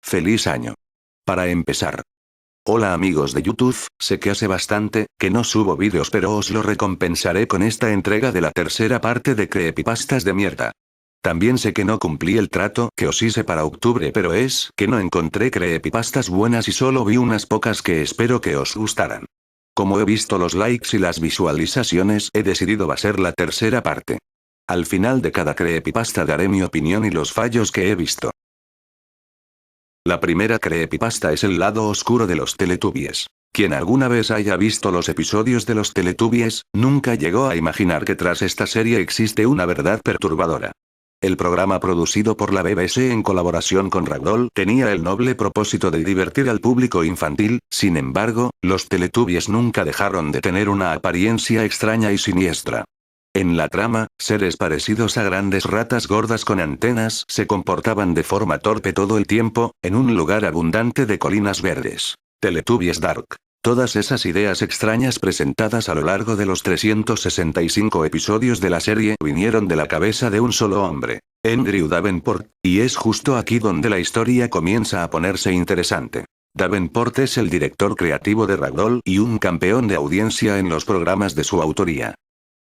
¡Feliz año! Para empezar. Hola amigos de YouTube, sé que hace bastante que no subo vídeos, pero os lo recompensaré con esta entrega de la tercera parte de Creepypastas de mierda. También sé que no cumplí el trato que os hice para octubre, pero es que no encontré creepypastas buenas y solo vi unas pocas que espero que os gustaran. Como he visto los likes y las visualizaciones, he decidido va a ser la tercera parte. Al final de cada creepypasta daré mi opinión y los fallos que he visto. La primera creepypasta es el lado oscuro de los Teletubbies. Quien alguna vez haya visto los episodios de los Teletubbies, nunca llegó a imaginar que tras esta serie existe una verdad perturbadora. El programa producido por la BBC en colaboración con Ragdoll tenía el noble propósito de divertir al público infantil, sin embargo, los Teletubbies nunca dejaron de tener una apariencia extraña y siniestra. En la trama, seres parecidos a grandes ratas gordas con antenas se comportaban de forma torpe todo el tiempo, en un lugar abundante de colinas verdes. Teletubbies Dark. Todas esas ideas extrañas presentadas a lo largo de los 365 episodios de la serie vinieron de la cabeza de un solo hombre, Andrew Davenport, y es justo aquí donde la historia comienza a ponerse interesante. Davenport es el director creativo de Ragdoll y un campeón de audiencia en los programas de su autoría.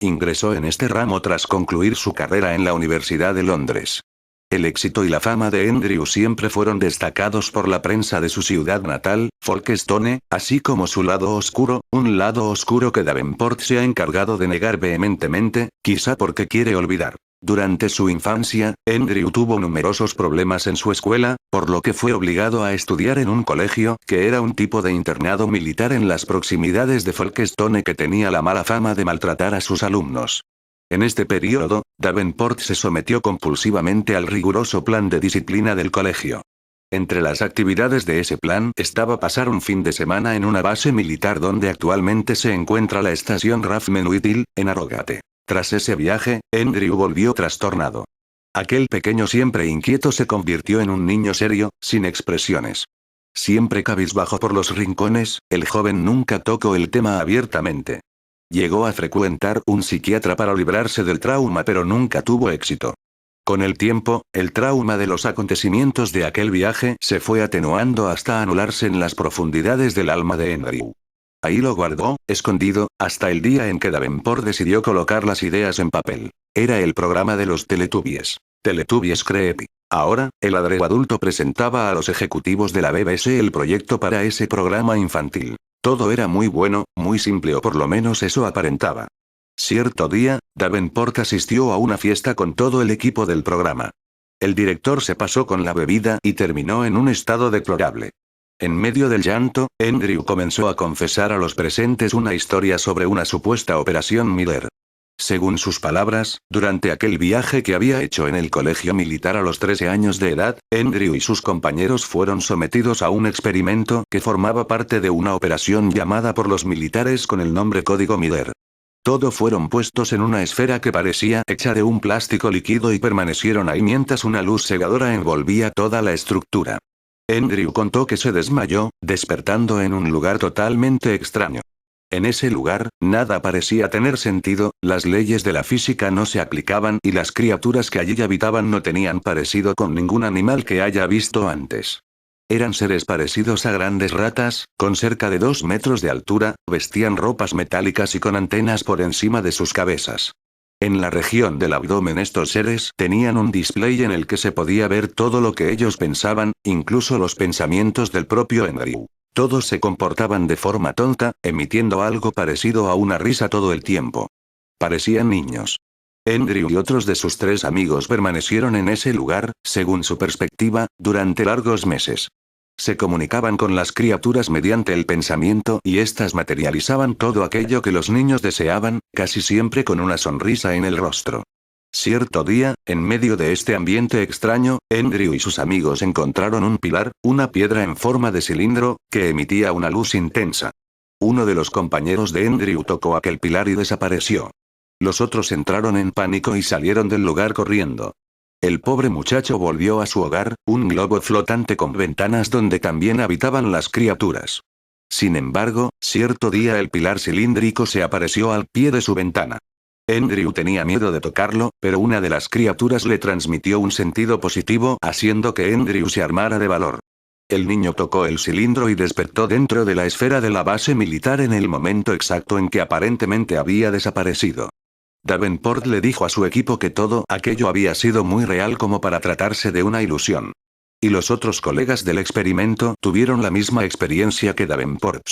Ingresó en este ramo tras concluir su carrera en la Universidad de Londres. El éxito y la fama de Andrew siempre fueron destacados por la prensa de su ciudad natal, Folkestone, así como su lado oscuro, un lado oscuro que Davenport se ha encargado de negar vehementemente, quizá porque quiere olvidar. Durante su infancia, Andrew tuvo numerosos problemas en su escuela, por lo que fue obligado a estudiar en un colegio, que era un tipo de internado militar en las proximidades de Folkestone que tenía la mala fama de maltratar a sus alumnos. En este periodo, Davenport se sometió compulsivamente al riguroso plan de disciplina del colegio. Entre las actividades de ese plan estaba pasar un fin de semana en una base militar donde actualmente se encuentra la estación RAF Menuitil, en Harrogate. Tras ese viaje, Andrew volvió trastornado. Aquel pequeño siempre inquieto se convirtió en un niño serio, sin expresiones. Siempre cabizbajo por los rincones, el joven nunca tocó el tema abiertamente. Llegó a frecuentar un psiquiatra para librarse del trauma, pero nunca tuvo éxito. Con el tiempo, el trauma de los acontecimientos de aquel viaje se fue atenuando hasta anularse en las profundidades del alma de Andrew. Ahí lo guardó, escondido, hasta el día en que Davenport decidió colocar las ideas en papel. Era el programa de los Teletubbies. Teletubbies Creepy. Ahora, el Andrew adulto presentaba a los ejecutivos de la BBC el proyecto para ese programa infantil. Todo era muy bueno, muy simple, o por lo menos eso aparentaba. Cierto día, Davenport asistió a una fiesta con todo el equipo del programa. El director se pasó con la bebida y terminó en un estado deplorable. En medio del llanto, Andrew comenzó a confesar a los presentes una historia sobre una supuesta operación Miller. Según sus palabras, durante aquel viaje que había hecho en el colegio militar a los 13 años de edad, Andrew y sus compañeros fueron sometidos a un experimento que formaba parte de una operación llamada por los militares con el nombre Código Miller. Todos fueron puestos en una esfera que parecía hecha de un plástico líquido y permanecieron ahí mientras una luz cegadora envolvía toda la estructura. Andrew contó que se desmayó, despertando en un lugar totalmente extraño. En ese lugar, nada parecía tener sentido, las leyes de la física no se aplicaban y las criaturas que allí habitaban no tenían parecido con ningún animal que haya visto antes. Eran seres parecidos a grandes ratas, con cerca de 2 metros de altura, vestían ropas metálicas y con antenas por encima de sus cabezas. En la región del abdomen estos seres tenían un display en el que se podía ver todo lo que ellos pensaban, incluso los pensamientos del propio Andrew. Todos se comportaban de forma tonta, emitiendo algo parecido a una risa todo el tiempo. Parecían niños. Andrew y otros de sus 3 amigos permanecieron en ese lugar, según su perspectiva, durante largos meses. Se comunicaban con las criaturas mediante el pensamiento y éstas materializaban todo aquello que los niños deseaban, casi siempre con una sonrisa en el rostro. Cierto día, en medio de este ambiente extraño, Andrew y sus amigos encontraron un pilar, una piedra en forma de cilindro, que emitía una luz intensa. Uno de los compañeros de Andrew tocó aquel pilar y desapareció. Los otros entraron en pánico y salieron del lugar corriendo. El pobre muchacho volvió a su hogar, un globo flotante con ventanas donde también habitaban las criaturas. Sin embargo, cierto día el pilar cilíndrico se apareció al pie de su ventana. Andrew tenía miedo de tocarlo, pero una de las criaturas le transmitió un sentido positivo, haciendo que Andrew se armara de valor. El niño tocó el cilindro y despertó dentro de la esfera de la base militar en el momento exacto en que aparentemente había desaparecido. Davenport le dijo a su equipo que todo aquello había sido muy real como para tratarse de una ilusión. Y los otros colegas del experimento tuvieron la misma experiencia que Davenport.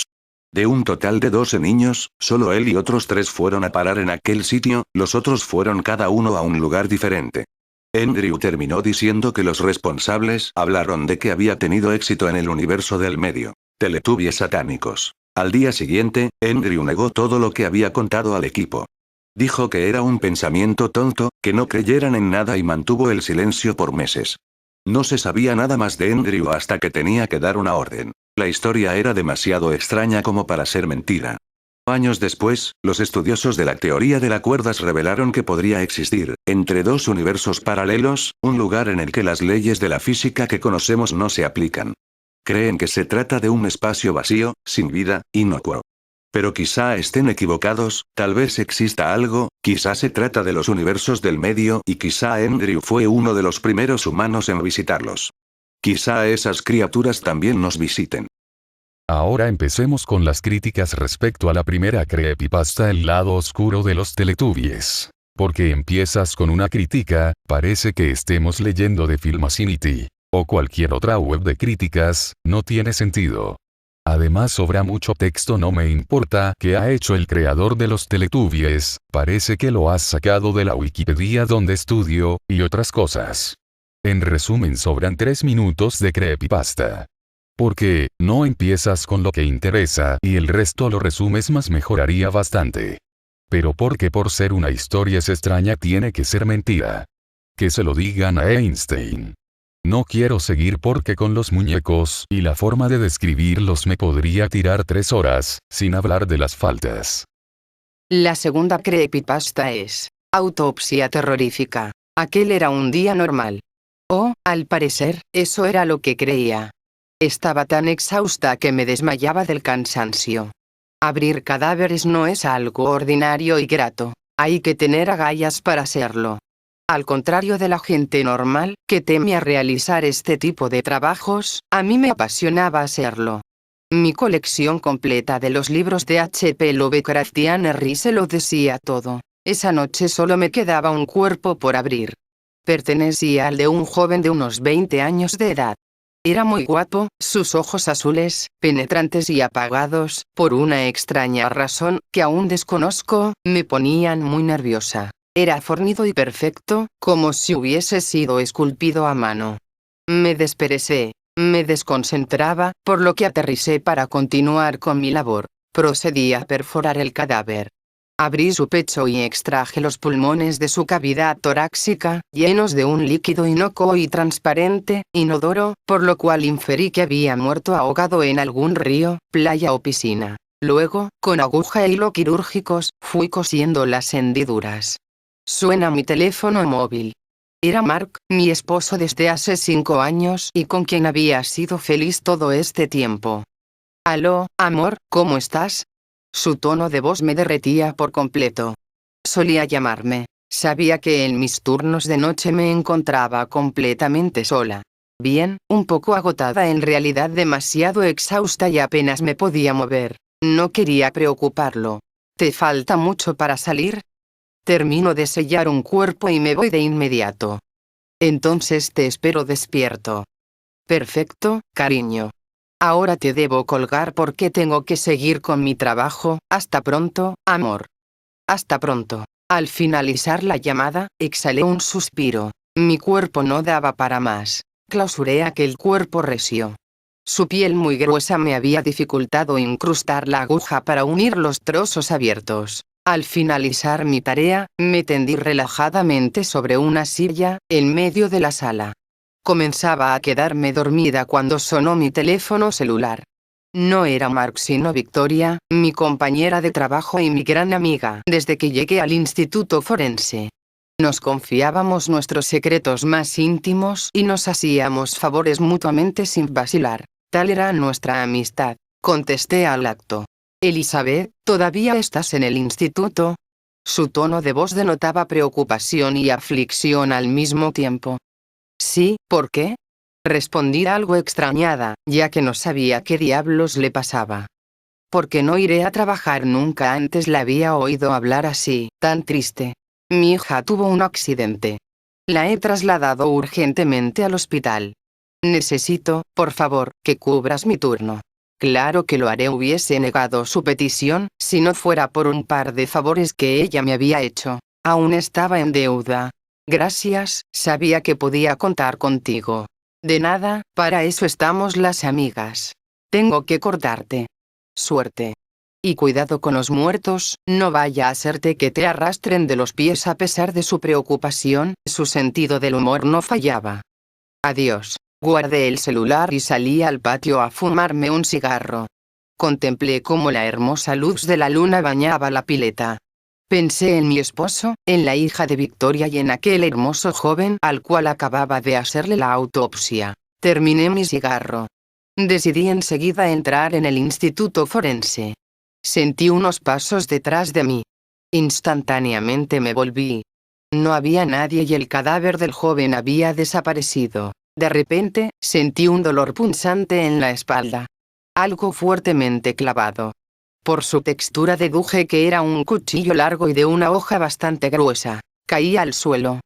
De un total de 12 niños, solo él y otros 3 fueron a parar en aquel sitio, los otros fueron cada uno a un lugar diferente. Andrew terminó diciendo que los responsables hablaron de que había tenido éxito en el universo del medio. Teletubbies satánicos. Al día siguiente, Andrew negó todo lo que había contado al equipo. Dijo que era un pensamiento tonto, que no creyeran en nada y mantuvo el silencio por meses. No se sabía nada más de Andrew hasta que tenía que dar una orden. La historia era demasiado extraña como para ser mentira. Años después, los estudiosos de la teoría de las cuerdas revelaron que podría existir, entre 2 universos paralelos, un lugar en el que las leyes de la física que conocemos no se aplican. Creen que se trata de un espacio vacío, sin vida, inocuo. Pero quizá estén equivocados, tal vez exista algo, quizá se trata de los universos del medio y quizá Andrew fue uno de los primeros humanos en visitarlos. Quizá esas criaturas también nos visiten. Ahora empecemos con las críticas respecto a la primera creepypasta El lado oscuro de los Teletubbies. Porque empiezas con una crítica, parece que estemos leyendo de Filmacinity, o cualquier otra web de críticas, no tiene sentido. Además sobra mucho texto, no me importa qué ha hecho el creador de los Teletubbies, parece que lo has sacado de la Wikipedia donde estudio, y otras cosas. En resumen sobran 3 minutos de creepypasta. Porque, no empiezas con lo que interesa y el resto lo resumes más mejoraría bastante. Pero porque por ser una historia es extraña tiene que ser mentira. Que se lo digan a Einstein. No quiero seguir porque con los muñecos y la forma de describirlos me podría tirar 3 horas, sin hablar de las faltas. La segunda creepypasta es Autopsia terrorífica. Aquel era un día normal. Al parecer, eso era lo que creía. Estaba tan exhausta que me desmayaba del cansancio. Abrir cadáveres no es algo ordinario y grato. Hay que tener agallas para hacerlo. Al contrario de la gente normal, que teme a realizar este tipo de trabajos, a mí me apasionaba hacerlo. Mi colección completa de los libros de H.P. Lovecraft y Anne Rice se lo decía todo. Esa noche solo me quedaba un cuerpo por abrir. Pertenecía al de un joven de unos 20 años de edad. Era muy guapo, sus ojos azules, penetrantes y apagados, por una extraña razón, que aún desconozco, me ponían muy nerviosa. Era fornido y perfecto, como si hubiese sido esculpido a mano. Me desperecé, me desconcentraba, por lo que aterricé para continuar con mi labor. Procedí a perforar el cadáver. Abrí su pecho y extraje los pulmones de su cavidad torácica, llenos de un líquido inocuo y transparente, inodoro, por lo cual inferí que había muerto ahogado en algún río, playa o piscina. Luego, con aguja e hilo quirúrgicos, fui cosiendo las hendiduras. Suena mi teléfono móvil. Era Mark, mi esposo desde hace 5 años y con quien había sido feliz todo este tiempo. «Aló, amor, ¿cómo estás?» Su tono de voz me derretía por completo. Solía llamarme. Sabía que en mis turnos de noche me encontraba completamente sola. Bien, un poco agotada, en realidad demasiado exhausta y apenas me podía mover. No quería preocuparlo. ¿Te falta mucho para salir? Termino de sellar un cuerpo y me voy de inmediato. Entonces te espero despierto. Perfecto, cariño. Ahora te debo colgar porque tengo que seguir con mi trabajo. Hasta pronto, amor. Hasta pronto. Al finalizar la llamada, exhalé un suspiro. Mi cuerpo no daba para más. Clausuré aquel cuerpo recio. Su piel muy gruesa me había dificultado incrustar la aguja para unir los trozos abiertos. Al finalizar mi tarea, me tendí relajadamente sobre una silla, en medio de la sala. Comenzaba a quedarme dormida cuando sonó mi teléfono celular. No era Mark sino Victoria, mi compañera de trabajo y mi gran amiga desde que llegué al instituto forense. Nos confiábamos nuestros secretos más íntimos y nos hacíamos favores mutuamente sin vacilar. Tal era nuestra amistad. Contesté al acto. Elizabeth, ¿todavía estás en el instituto? Su tono de voz denotaba preocupación y aflicción al mismo tiempo. Sí, ¿por qué? Respondí algo extrañada, ya que no sabía qué diablos le pasaba. Porque no iré a trabajar nunca, antes la había oído hablar así, tan triste. Mi hija tuvo un accidente. La he trasladado urgentemente al hospital. Necesito, por favor, que cubras mi turno. Claro que lo haré. Hubiese negado su petición, si no fuera por un par de favores que ella me había hecho. Aún estaba en deuda. Gracias, sabía que podía contar contigo. De nada, para eso estamos las amigas. Tengo que cortarte. Suerte. Y cuidado con los muertos, no vaya a hacerte que te arrastren de los pies. A pesar de su preocupación, su sentido del humor no fallaba. Adiós. Guardé el celular y salí al patio a fumarme un cigarro. Contemplé cómo la hermosa luz de la luna bañaba la pileta. Pensé en mi esposo, en la hija de Victoria y en aquel hermoso joven al cual acababa de hacerle la autopsia. Terminé mi cigarro. Decidí enseguida entrar en el instituto forense. Sentí unos pasos detrás de mí. Instantáneamente me volví. No había nadie y el cadáver del joven había desaparecido. De repente, sentí un dolor punzante en la espalda. Algo fuertemente clavado. Por su textura deduje que era un cuchillo largo y de una hoja bastante gruesa. Caí al suelo.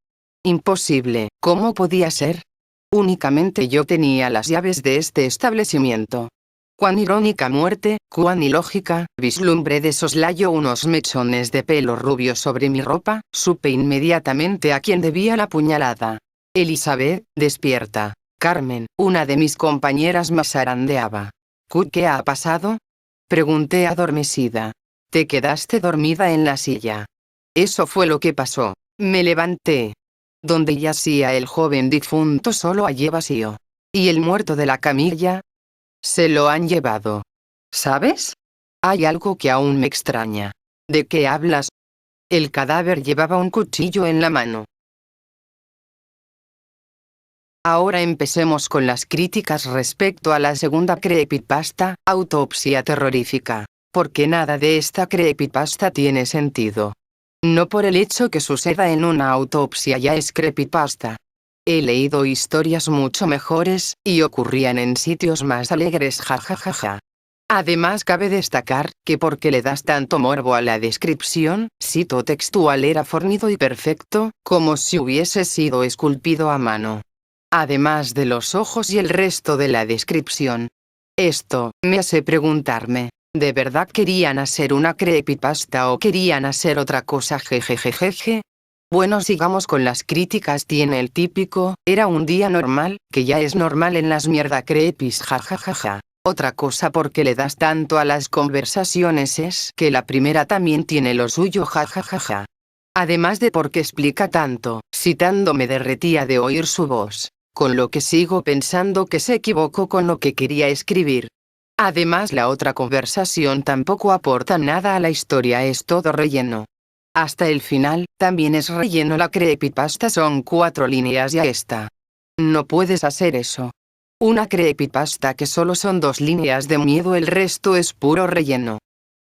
Imposible, ¿cómo podía ser? Únicamente yo tenía las llaves de este establecimiento. Cuán irónica muerte, cuán ilógica. Vislumbré de soslayo unos mechones de pelo rubio sobre mi ropa, supe inmediatamente a quién debía la puñalada. Elizabeth, despierta. Carmen, una de mis compañeras, me zarandeaba. ¿Qué ha pasado? Pregunté adormecida. Te quedaste dormida en la silla. Eso fue lo que pasó. Me levanté. Donde yacía el joven difunto solo hallé vacío. ¿Y el muerto de la camilla? Se lo han llevado. ¿Sabes? Hay algo que aún me extraña. ¿De qué hablas? El cadáver llevaba un cuchillo en la mano. Ahora empecemos con las críticas respecto a la segunda creepypasta, Autopsia Terrorífica. Porque nada de esta creepypasta tiene sentido. No por el hecho que suceda en una autopsia ya es creepypasta. He leído historias mucho mejores, y ocurrían en sitios más alegres, jajajaja. Además cabe destacar, que porque le das tanto morbo a la descripción, cito textual, era fornido y perfecto, como si hubiese sido esculpido a mano. Además de los ojos y el resto de la descripción. Esto me hace preguntarme, ¿de verdad querían hacer una creepypasta o querían hacer otra cosa? Jejejejeje. Bueno, sigamos con las críticas. Tiene el típico, era un día normal, que ya es normal en las mierda creepys, jajajaja. Otra cosa porque le das tanto a las conversaciones es que la primera también tiene lo suyo, jajajaja. Además de porque explica tanto, citando me derretía de oír su voz. Con lo que sigo pensando que se equivocó con lo que quería escribir. Además la otra conversación tampoco aporta nada a la historia, es todo relleno. Hasta el final, también es relleno. La creepypasta son 4 líneas y esta. No puedes hacer eso. Una creepypasta que solo son 2 líneas de miedo, el resto es puro relleno.